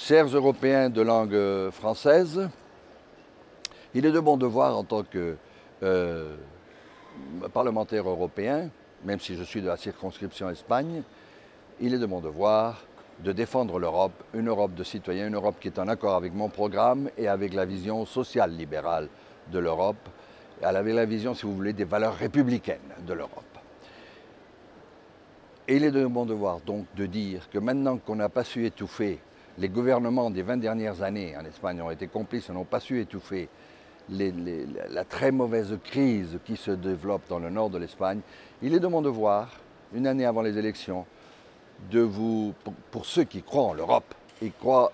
Chers Européens de langue française, il est de mon devoir en tant que parlementaire européen, même si je suis de la circonscription Espagne, il est de mon devoir de défendre l'Europe, une Europe de citoyens, une Europe qui est en accord avec mon programme et avec la vision sociale libérale de l'Europe, avec la vision, si vous voulez, des valeurs républicaines de l'Europe. Et il est de mon devoir donc de dire que maintenant qu'on n'a pas su étouffer, les gouvernements des 20 dernières années en Espagne ont été complices et n'ont pas su étouffer la très mauvaise crise qui se développe dans le nord de l'Espagne, il est de mon devoir, une année avant les élections, de vous, pour ceux qui croient en l'Europe et croient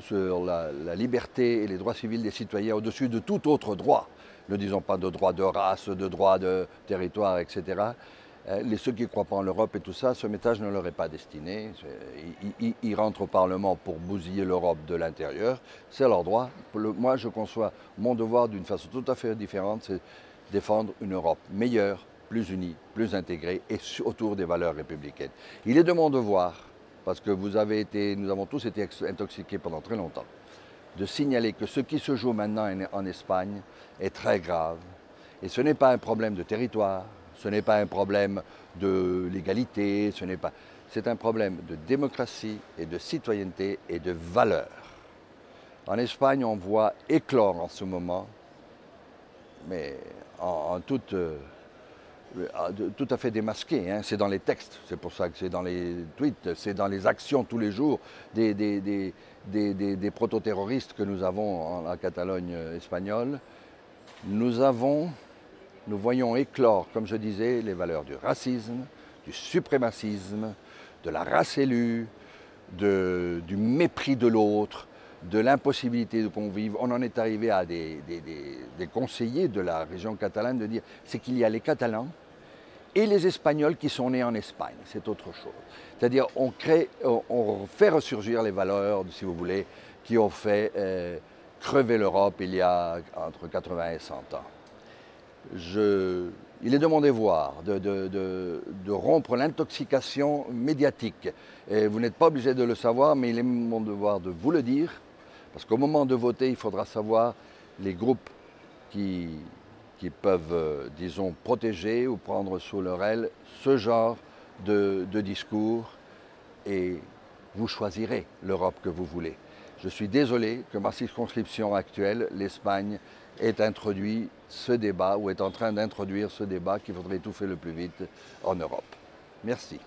sur la liberté et les droits civils des citoyens au-dessus de tout autre droit, ne disons pas de droit de race, de droit de territoire, etc., ceux qui ne croient pas en l'Europe et tout ça, ce message ne leur est pas destiné. Ils rentrent au Parlement pour bousiller l'Europe de l'intérieur. C'est leur droit. Moi, je conçois mon devoir d'une façon tout à fait différente, c'est défendre une Europe meilleure, plus unie, plus intégrée et autour des valeurs républicaines. Il est de mon devoir, parce que nous avons tous été intoxiqués pendant très longtemps, de signaler que ce qui se joue maintenant en Espagne est très grave. Et ce n'est pas un problème de territoire, ce n'est pas un problème de l'égalité, c'est un problème de démocratie et de citoyenneté et de valeurs. En Espagne, on voit éclore en ce moment, mais tout à fait démasqué, hein. C'est dans les textes, c'est pour ça que c'est dans les tweets, c'est dans les actions tous les jours des proto-terroristes que nous avons en Catalogne espagnole. Nous voyons éclore, comme je disais, les valeurs du racisme, du suprémacisme, de la race élue, du mépris de l'autre, de l'impossibilité de convivre. On en est arrivé à des conseillers de la région catalane de dire c'est qu'il y a les Catalans et les Espagnols qui sont nés en Espagne, c'est autre chose. C'est-à-dire on fait ressurgir les valeurs, si vous voulez, qui ont fait crever l'Europe il y a entre 80 et 100 ans. Il est de mon devoir de rompre l'intoxication médiatique. Et vous n'êtes pas obligé de le savoir, mais il est mon devoir de vous le dire, parce qu'au moment de voter, il faudra savoir les groupes qui peuvent, disons, protéger ou prendre sous leur aile ce genre de discours, et vous choisirez l'Europe que vous voulez. Je suis désolé que ma circonscription actuelle, l'Espagne, ait introduit ce débat ou est en train d'introduire ce débat qu'il faudrait étouffer le plus vite en Europe. Merci.